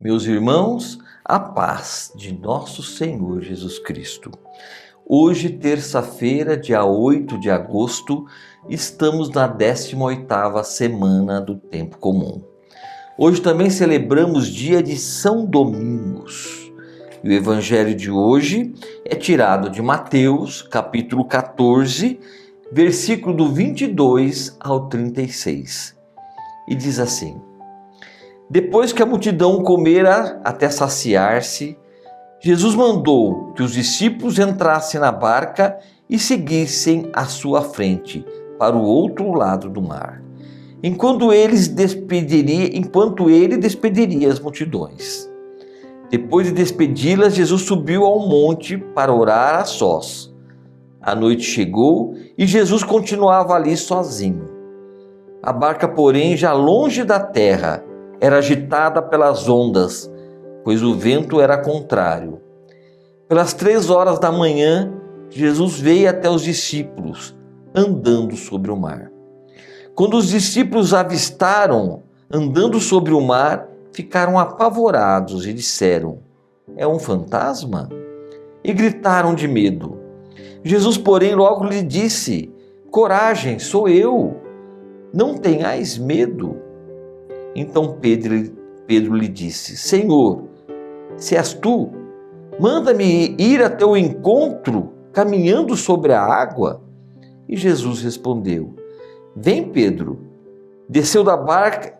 Meus irmãos, a paz de nosso Senhor Jesus Cristo. Hoje, terça-feira, dia 8 de agosto, estamos na 18ª semana do Tempo Comum. Hoje também celebramos dia de São Domingos. E o evangelho de hoje é tirado de Mateus, capítulo 14, versículo do 22 ao 36. E diz assim: Depois que a multidão comera até saciar-se, Jesus mandou que os discípulos entrassem na barca e seguissem à sua frente para o outro lado do mar, enquanto ele despediria as multidões. Depois de despedi-las, Jesus subiu ao monte para orar a sós. A noite chegou e Jesus continuava ali sozinho. A barca, porém, já longe da terra, era agitada pelas ondas, pois o vento era contrário. Pelas 3 horas da manhã, Jesus veio até os discípulos, andando sobre o mar. Quando os discípulos avistaram andando sobre o mar, ficaram apavorados e disseram: É um fantasma? E gritaram de medo. Jesus, porém, logo lhe disse: Coragem, sou eu, não tenhais medo. Então Pedro lhe disse: Senhor, se és tu, manda-me ir até o encontro, caminhando sobre a água. E Jesus respondeu: Vem, Pedro. Desceu da barca.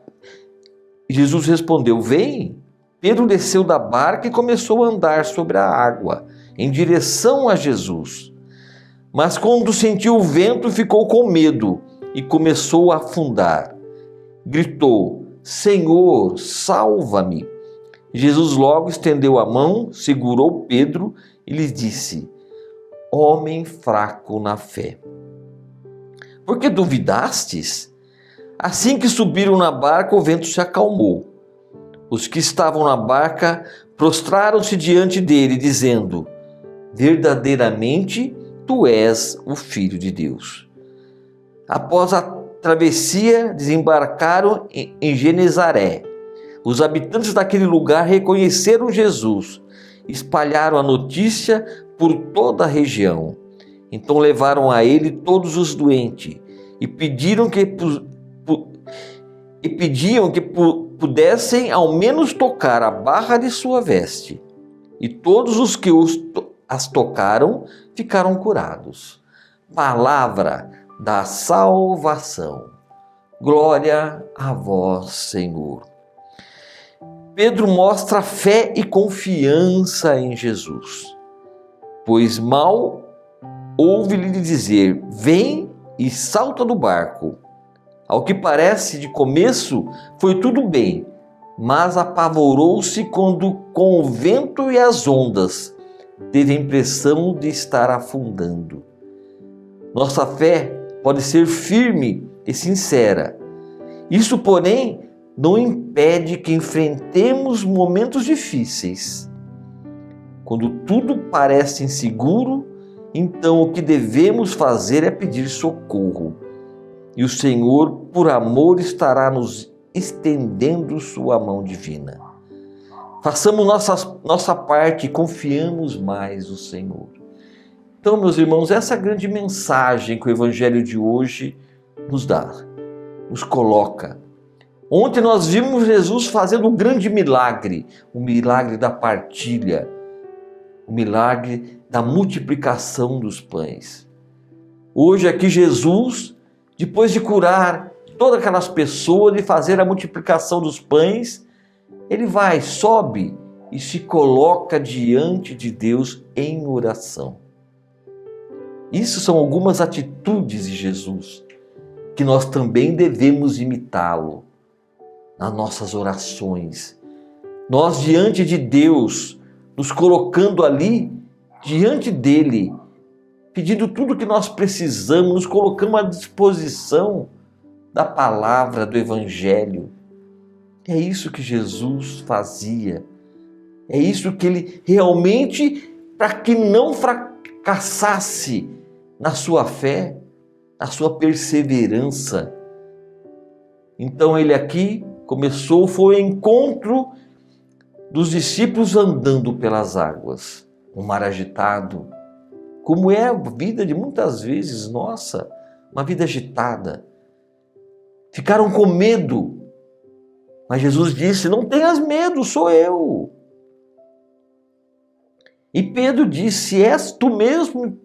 Jesus respondeu: Vem. Pedro desceu da barca e começou a andar sobre a água, em direção a Jesus. Mas quando sentiu o vento, ficou com medo e começou a afundar. Gritou: Senhor, salva-me! Jesus logo estendeu a mão, segurou Pedro e lhe disse: Homem fraco na fé, por que duvidastes? Assim que subiram na barca, o vento se acalmou. Os que estavam na barca prostraram-se diante dele, dizendo: Verdadeiramente, tu és o Filho de Deus. Após a travessia, desembarcaram em Genezaré. Os habitantes daquele lugar reconheceram Jesus, espalharam a notícia por toda a região. Então levaram a ele todos os doentes e pediam que pudessem ao menos tocar a barra de sua veste. E todos os que as tocaram ficaram curados. Palavra da salvação. Glória a vós, Senhor. Pedro mostra fé e confiança em Jesus, pois mal ouve-lhe dizer: Vem, e salta do barco. Ao que parece, de começo foi tudo bem, mas apavorou-se quando, com o vento e as ondas, teve a impressão de estar afundando. Nossa fé pode ser firme e sincera. Isso, porém, não impede que enfrentemos momentos difíceis. Quando tudo parece inseguro, então o que devemos fazer é pedir socorro. E o Senhor, por amor, estará nos estendendo sua mão divina. Façamos nossa parte e confiamos mais no Senhor. Então, meus irmãos, essa grande mensagem que o Evangelho de hoje nos dá, nos coloca. Ontem nós vimos Jesus fazendo um grande milagre, o milagre da partilha, o milagre da multiplicação dos pães. Hoje aqui Jesus, depois de curar todas aquelas pessoas e fazer a multiplicação dos pães, ele sobe e se coloca diante de Deus em oração. Isso são algumas atitudes de Jesus que nós também devemos imitá-lo nas nossas orações. Nós diante de Deus, nos colocando ali diante dele, pedindo tudo o que nós precisamos, nos colocando à disposição da palavra do Evangelho. É isso que Jesus fazia. É isso que ele realmente, para que não fracassasse na sua fé, na sua perseverança. Então ele aqui foi ao encontro dos discípulos andando pelas águas, um mar agitado, como é a vida de muitas vezes nossa, uma vida agitada. Ficaram com medo, mas Jesus disse: não tenhas medo, sou eu. E Pedro disse: és tu mesmo?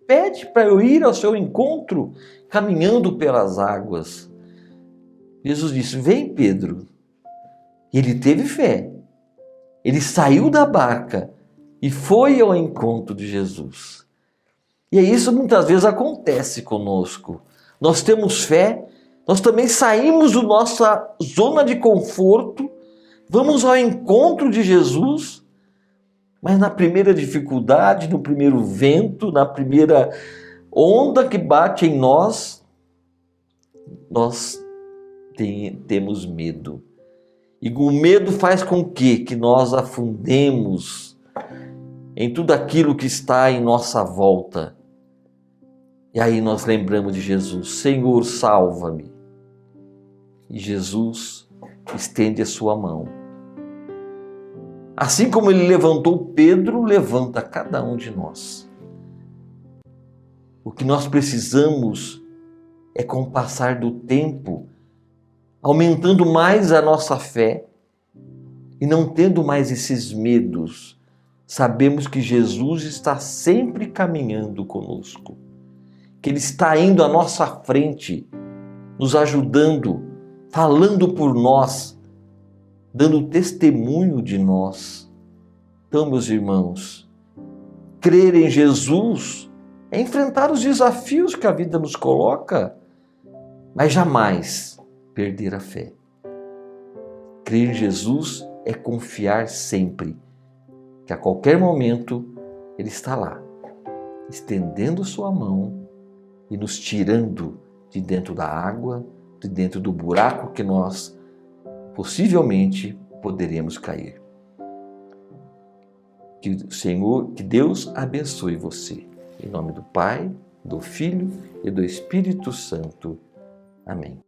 Pede para eu ir ao seu encontro, caminhando pelas águas. Jesus disse: vem, Pedro. E ele teve fé. Ele saiu da barca e foi ao encontro de Jesus. E é isso que muitas vezes acontece conosco. Nós temos fé, nós também saímos da nossa zona de conforto, vamos ao encontro de Jesus, mas na primeira dificuldade, no primeiro vento, na primeira onda que bate em nós, nós temos medo. E o medo faz com que nós afundemos em tudo aquilo que está em nossa volta. E aí nós lembramos de Jesus: Senhor, salva-me. E Jesus estende a sua mão. Assim como ele levantou Pedro, levanta cada um de nós. O que nós precisamos é, com o passar do tempo, aumentando mais a nossa fé e não tendo mais esses medos, sabemos que Jesus está sempre caminhando conosco, que Ele está indo à nossa frente, nos ajudando, falando por nós, dando testemunho de nós. Então, meus irmãos, crer em Jesus é enfrentar os desafios que a vida nos coloca, mas jamais perder a fé. Crer em Jesus é confiar sempre que a qualquer momento Ele está lá, estendendo sua mão e nos tirando de dentro da água, de dentro do buraco que nós possivelmente poderemos cair. Que o Senhor, que Deus abençoe você. Em nome do Pai, do Filho e do Espírito Santo. Amém.